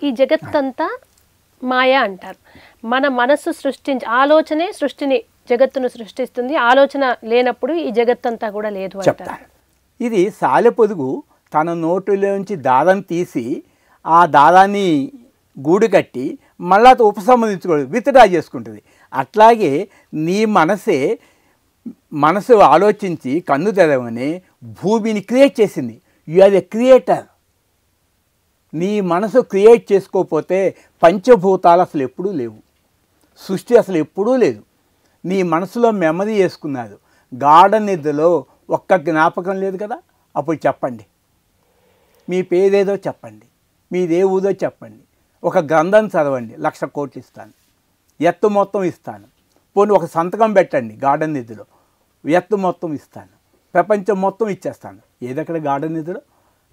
ఈ జగత్తంతా మాయా అంటారు. మన మనస్సు ఆలోచనే సృష్టిని జగత్తును సృష్టిస్తుంది. ఆలోచన లేనప్పుడు ఈ జగత్తంతా కూడా లేదు అంటారు. ఇది సాలెపొదుగు తన నోటిలోంచి దారం తీసి ఆ దారాన్ని గూడు కట్టి మళ్ళా ఉపసంహరించుకోవడం విత్డ్రా చేసుకుంటుంది. అట్లాగే నీ మనసు ఆలోచించి కన్ను తెరవని భూమిని క్రియేట్ చేసింది. You are a creator. నీ మనసు క్రియేట్ చేసుకోకపోతే పంచభూతాలు అసలు ఎప్పుడూ లేవు, సృష్టి అసలు ఎప్పుడూ లేదు. నీ మనసులో మెమరీ చేసుకున్నారు. గాఢ నిద్రలో ఒక్క జ్ఞాపకం లేదు కదా. అప్పుడు చెప్పండి, మీ పేరేదో చెప్పండి, మీదే ఊదో చెప్పండి, ఒక గ్రంథం చదవండి, 1,00,000 కోట్లు ఇస్తాను, ఎత్తు మొత్తం ఇస్తాను. పోనీ ఒక సంతకం పెట్టండి గాఢ నిధిలో, ఎత్తు మొత్తం ఇస్తాను, ప్రపంచం మొత్తం ఇచ్చేస్తాను. ఏదక్కడ గాఢ నిధిలో?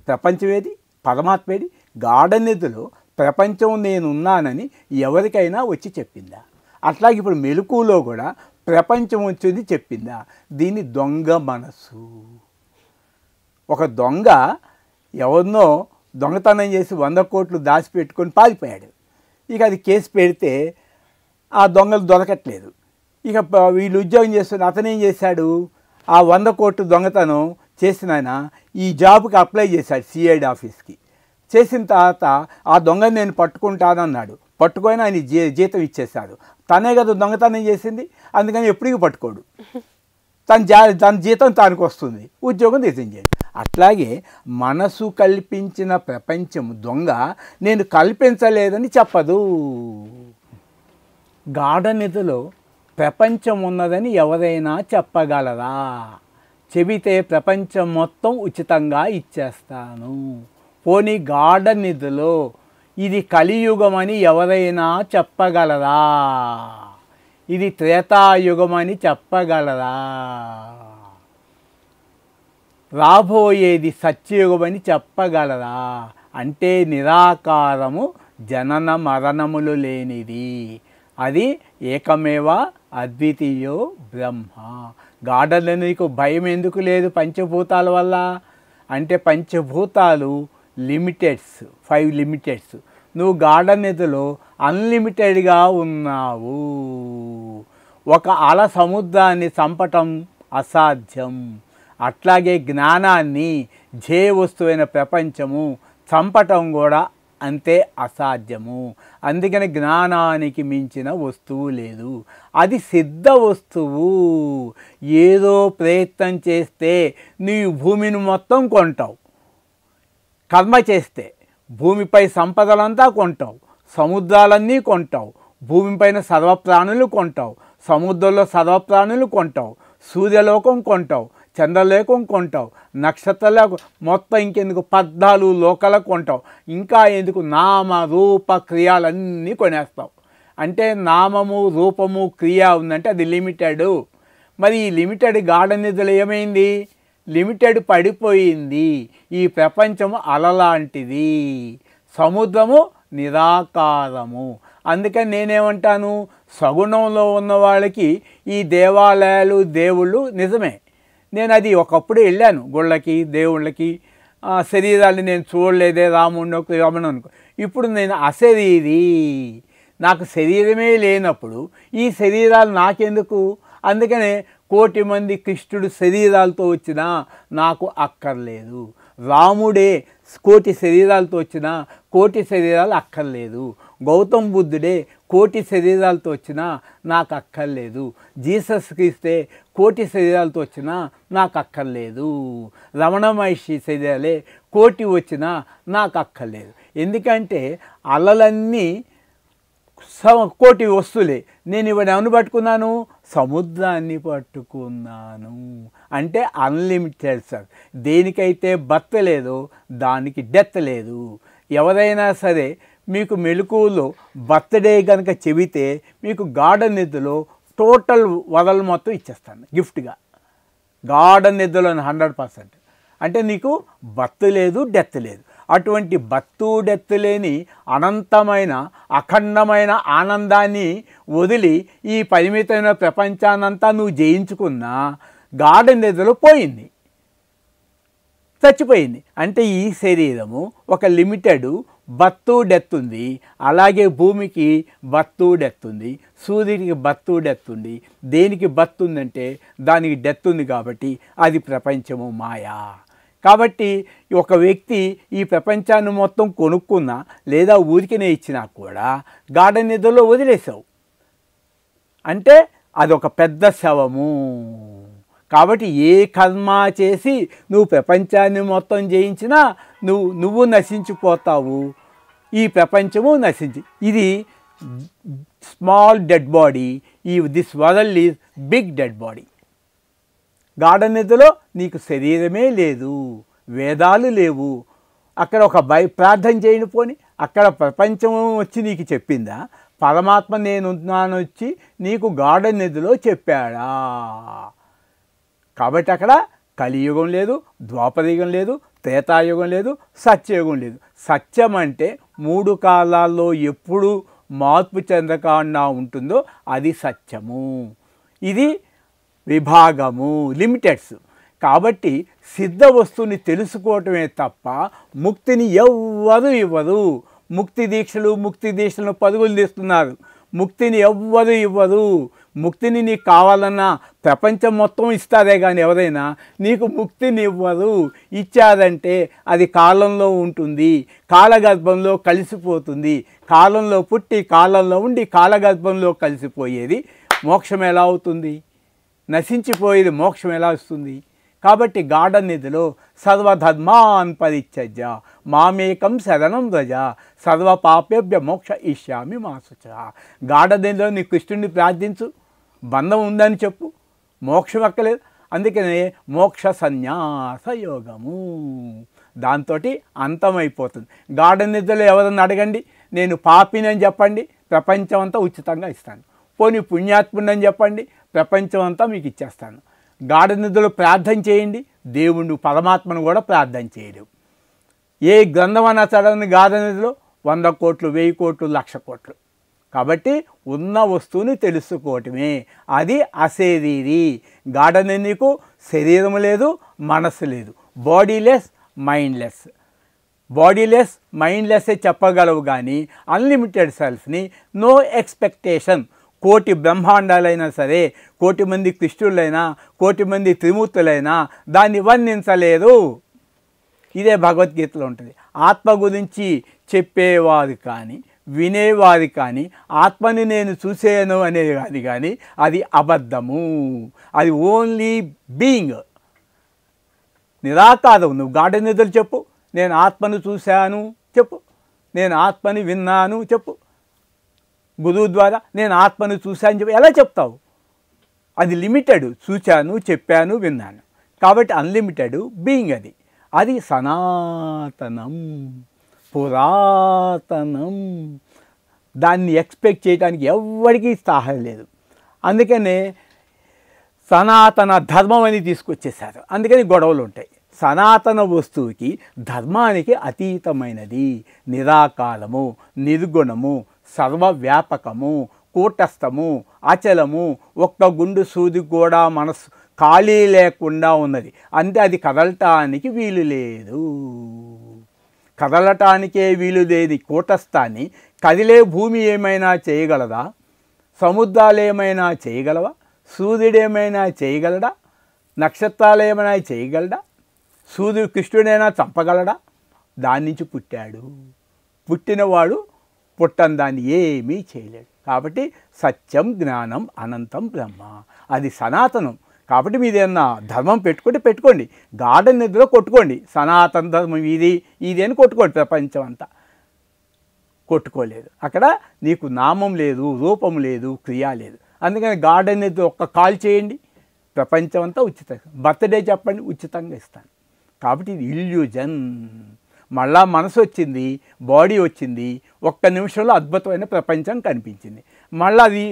ప్రపంచం ఏది? పరమాత్మ ఏది? గాఢ నిధిలో ప్రపంచం నేనున్నానని ఎవరికైనా వచ్చి చెప్పిందా? అట్లాగే ఇప్పుడు మెలకువలో కూడా ప్రపంచం వచ్చింది చెప్పిందా? దీన్ని దొంగ మనసు. ఒక దొంగ ఎవరినో దొంగతనం చేసి 100 కోట్లు దాచిపెట్టుకొని పారిపోయాడు. ఇక అది కేసు పెడితే ఆ దొంగలు దొరకట్లేదు. ఇక వీళ్ళు ఉద్యోగం చేస్తున్న అతనేం చేశాడు? ఆ 100 కోట్లు దొంగతనం చేసిన ఆయన ఈ జాబ్కి అప్లై చేశాడు సిఐడి ఆఫీస్కి. చేసిన తర్వాత ఆ దొంగని నేను పట్టుకుంటానన్నాడు. పట్టుకొని ఆయన జీతం ఇచ్చేశాడు. తనే కదా దొంగతనం చేసింది, అందుకని ఎప్పటికీ పట్టుకోడు. తన జీతం తానికి వస్తుంది, ఉద్యోగం రిజైన్ చేయడు. అట్లాగే మనసు కల్పించిన ప్రపంచం దొంగ నేను కల్పించలేదని చెప్పదు. గాఢ నిధిలో ప్రపంచం ఉన్నదని ఎవరైనా చెప్పగలరా? చెబితే ప్రపంచం మొత్తం ఉచితంగా ఇచ్చేస్తాను. పోనీ గాఢ నిధిలో ఇది కలియుగమని ఎవరైనా చెప్పగలరా? ఇది త్రేతాయుగమని చెప్పగలరా? రాబోయేది సత్యయుగమని చెప్పగలరా? అంటే నిరాకారము, జనన మరణములు లేనిది, అది ఏకమేవ అద్వితీయో బ్రహ్మ. గాఢలో నీకు భయం ఎందుకు లేదు పంచభూతాల వల్ల? అంటే పంచభూతాలు లిమిటెడ్స్, 5 లిమిటెడ్స్. నువ్వు గాఢ నిధిలో అన్లిమిటెడ్గా ఉన్నావు. ఒక అల సముద్రాన్ని చంపటం అసాధ్యం. అట్లాగే జ్ఞానాన్ని, ధ్యేయ వస్తువైన ప్రపంచము చంపటం కూడా అంతే అసాధ్యము. అందుకని జ్ఞానానికి మించిన వస్తువు లేదు. అది సిద్ధ వస్తువు. ఏదో ప్రయత్నం చేస్తే నీవు భూమిని మొత్తం కొంటావు. కర్మ చేస్తే భూమిపై సంపదలంతా కొంటావు, సముద్రాలన్నీ కొంటావు, భూమిపైన సర్వప్రాణులు కొంటావు, సముద్రంలో సర్వప్రాణులు కొంటావు, సూర్యలోకం కొంటావు, చంద్రలోకం కొంటావు, నక్షత్రలోకం, మొత్తం ఇంకెందుకు 14 లోకాలకు కొంటావు. ఇంకా ఎందుకు నామ రూప క్రియాలన్నీ కొనేస్తావు. అంటే నామము రూపము క్రియ ఉందంటే అది లిమిటెడ్. మరి ఈ లిమిటెడ్ గాఢ నిధిలో ఏమైంది? లిమిటెడ్ పడిపోయింది. ఈ ప్రపంచము అలలాంటిది, సముద్రము నిరాకారము. అందుకని నేనేమంటాను, సగుణంలో ఉన్న వాళ్ళకి ఈ దేవాలయాలు దేవుళ్ళు నిజమే. నేను అది ఒకప్పుడు వెళ్ళాను గుళ్ళకి, దేవుళ్ళకి. శరీరాన్ని నేను చూడలేదే, రాముడిని రమణ అనుకో. ఇప్పుడు నేను అశరీరి, నాకు శరీరమే లేనప్పుడు ఈ శరీరాలు నాకెందుకు? అందుకనే 1,000,000 మంది కృష్ణుడు శరీరాలతో వచ్చినా నాకు అక్కర్లేదు. రాముడే 1,000,000 శరీరాలతో వచ్చినా 1,000,000 శరీరాలు అక్కర్లేదు. గౌతమ్ బుద్ధుడే 1,000,000 శరీరాలతో వచ్చినా నాకు అక్కర్లేదు. జీసస్ క్రీస్తే 1,000,000 శరీరాలతో వచ్చినా నాకు అక్కర్లేదు. రమణ మహర్షి శరీరాలే 1,000,000 వచ్చినా నాకు అక్కర్లేదు. ఎందుకంటే అలలన్నీ 1,000,000 వస్తువులే. నేను ఇవన్నీ ఎవరిని పట్టుకున్నాను? సముద్రాన్ని పట్టుకున్నాను. అంటే అన్లిమిటెడ్ సార్. దేనికైతే బర్త్ లేదో దానికి డెత్ లేదు. ఎవరైనా సరే మీకు మెలకువలో బర్త్డే కనుక చెబితే మీకు గాఢ నిధిలో టోటల్ వదలు మొత్తం ఇచ్చేస్తాను గిఫ్ట్గా. గాఢ నిధిలో 100%. అంటే నీకు బర్త్ లేదు, డెత్ లేదు. అటువంటి బర్త్ డెత్ లేని అనంతమైన అఖండమైన ఆనందాన్ని వదిలి ఈ పరిమితమైన ప్రపంచాన్నంతా నువ్వు జయించుకున్నా గాఢ నిద్రలో పోయింది, చచ్చిపోయింది. అంటే ఈ శరీరము ఒక లిమిటెడ్ బర్త్ డెత్ ఉంది. అలాగే భూమికి బర్త్ డెత్ ఉంది, సూర్యుడికి బర్త్ డెత్ ఉంది. దేనికి బర్త్ ఉందంటే దానికి డెత్ ఉంది, కాబట్టి అది ప్రపంచము మాయా. కాబట్టి ఒక వ్యక్తి ఈ ప్రపంచాన్ని మొత్తం కొనుక్కున్నా లేదా ఊరికినే ఇచ్చినా కూడా గాఢ నిద్రలో వదిలేసావు అంటే అదొక పెద్ద శవము. కాబట్టి ఏ కర్మ చేసి నువ్వు ప్రపంచాన్ని మొత్తం జయించినా నువ్వు నశించిపోతావు, ఈ ప్రపంచము నశించి. ఇది small dead body, this world is big dead body. గాఢ నిద్రలో నీకు శరీరమే లేదు, వేదాలు లేవు. అక్కడ ఒక ప్రార్థన చేయని పోని అక్కడ ప్రపంచం వచ్చి నీకు చెప్పిందా? పరమాత్మ నేనున్నాను వచ్చి నీకు గాఢ నిద్రలో చెప్పాడా? కాబట్టి అక్కడ కలియుగం లేదు, ద్వాపరయుగం లేదు, త్రేతాయుగం లేదు, సత్యయుగం లేదు. సత్యం అంటే 3 కాలాల్లో ఎప్పుడు మార్పు చెందకుండా ఉంటుందో అది సత్యము. ఇది విభాగము, లిమిటెడ్స్. కాబట్టి సిద్ధ వస్తువుని తెలుసుకోవటమే తప్ప ముక్తిని ఎవ్వరు ఇవ్వరు. ముక్తి దీక్షలను పరుగులు తీస్తున్నారు. ముక్తిని ఎవ్వరు ఇవ్వరు. ముక్తిని నీకు కావాలన్నా ప్రపంచం మొత్తం ఇస్తారే కానీ ఎవరైనా నీకు ముక్తిని ఇవ్వరు. ఇచ్చారంటే అది కాలంలో ఉంటుంది, కాలగర్భంలో కలిసిపోతుంది. కాలంలో పుట్టి కాలంలో ఉండి కాలగర్భంలో కలిసిపోయేది మోక్షం ఎలా అవుతుంది? నశించిపోయేది మోక్షం ఎలా వస్తుంది? కాబట్టి గాఢ నిధిలో సర్వధర్మాన్ పరిత్యజ్య మామేకం శరణం వ్రజ సర్వ పాపేభ్య మోక్ష ఇష్యామి మా శుచ. గాఢ నిధిలో నీ కృష్ణుడిని ప్రార్థించు, బంధం ఉందని చెప్పు, మోక్షం ఎక్కలేదు. అందుకనే మోక్ష సన్యాస యోగము, దాంతో అంతమైపోతుంది. గాఢ నిధిలో ఎవరన్నా అడగండి, నేను పాపిని అని చెప్పండి, ప్రపంచం అంతా ఉచితంగా ఇస్తాను. పోనీ పుణ్యాత్ముని అని చెప్పండి, ప్రపంచం అంతా మీకు ఇచ్చేస్తాను. గాఢ నిద్రలో ప్రార్థన చేయండి, దేవుడు పరమాత్మను కూడా ప్రార్థన చేయలేవు. ఏ గ్రంథం అన్నా చదవని గాఢ నిద్రలో 100 కోట్లు, 1000 కోట్లు, 1,00,000 కోట్లు. కాబట్టి ఉన్న వస్తువుని తెలుసుకోవటమే అది అశరీరి. గాఢ నీకు శరీరం లేదు, మనస్సు లేదు, బాడీలెస్, మైండ్లెస్. బాడీలెస్, మైండ్లెస్సే చెప్పగలవు కానీ అన్లిమిటెడ్ సెల్ఫ్ని నో ఎక్స్పెక్టేషన్. 1,000,000 బ్రహ్మాండాలైనా సరే, 1,000,000 మంది కృష్ణులైనా, 1,000,000 మంది త్రిమూర్తులైనా దాన్ని వర్ణించలేదు. ఇదే భగవద్గీతలో ఉంటుంది. ఆత్మ గురించి చెప్పేవారు కానీ వినేవారు కానీ ఆత్మని నేను చూసేను అనేది కానీ అది అబద్ధము. అది ఓన్లీ బీయింగ్, నిరాకారం. నువ్వు గాఢ నిద్రలు చెప్పు, నేను ఆత్మను చూశాను చెప్పు, నేను ఆత్మని విన్నాను చెప్పు, గురువు ద్వారా నేను ఆత్మను చూశాను చెప్పు. ఎలా చెప్తావు? అది లిమిటెడ్. చూశాను, చెప్పాను, విన్నాను. కాబట్టి అన్లిమిటెడ్ బీయింగ్ అది. అది సనాతనం, పురాతనం. దాన్ని ఎక్స్పెక్ట్ చేయడానికి ఎవ్వరికీ సాహసం లేదు. అందుకనే సనాతన ధర్మం అని తీసుకొచ్చేసారు. అందుకని గొడవలు ఉంటాయి. సనాతన వస్తువుకి ధర్మానికి అతీతమైనది, నిరాకారము, నిర్గుణము, సర్వవ్యాపకము, కూటస్థము, అచలము, ఒక్క గుండు సూది కూడా మనసు ఖాళీ లేకుండా ఉన్నది. అంటే అది కదలటానికి వీలు లేదు. కదలటానికే వీలు లేని కూటస్థాన్ని కదిలే భూమి ఏమైనా చేయగలదా? సముద్రాలు ఏమైనా చేయగలవా? సూర్యుడు ఏమైనా చేయగలడా? నక్షత్రాలు ఏమైనా చేయగలడా? సూర్యుడు కృష్ణుడైనా చంపగలడా? దాని నుంచి పుట్టాడు. పుట్టినవాడు పుట్టని దాన్ని ఏమీ చేయలేడు. కాబట్టి సత్యం, జ్ఞానం, అనంతం బ్రహ్మ, అది సనాతనం. కాబట్టి మీదేమన్నా ధర్మం పెట్టుకోండి, గాఢ నిద్రలో కొట్టుకోండి, సనాతన ధర్మం ఇది అని కొట్టుకోండి. ప్రపంచం అంతా కొట్టుకోలేదు. అక్కడ నీకు నామం లేదు, రూపం లేదు, క్రియ లేదు. అందుకని గాఢ నిద్ర ఒక్క కాల్ చేయండి, ప్రపంచం అంతా ఉచితంగా. బర్త్డే చెప్పండి, ఉచితంగా ఇస్తాను. కాబట్టి ఇది ఇల్యూజన్. మళ్ళా మనసు వచ్చింది, బాడీ వచ్చింది, ఒక్క నిమిషంలో అద్భుతమైన ప్రపంచం కనిపించింది. మళ్ళీ అది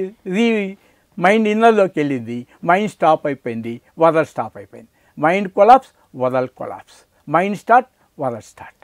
మైండ్ ఇన్నర్లోకి వెళ్ళింది, మైండ్ స్టాప్ అయిపోయింది, వరల్డ్ స్టాప్ అయిపోయింది. Mind collapse, world collapse. Mind start, world start.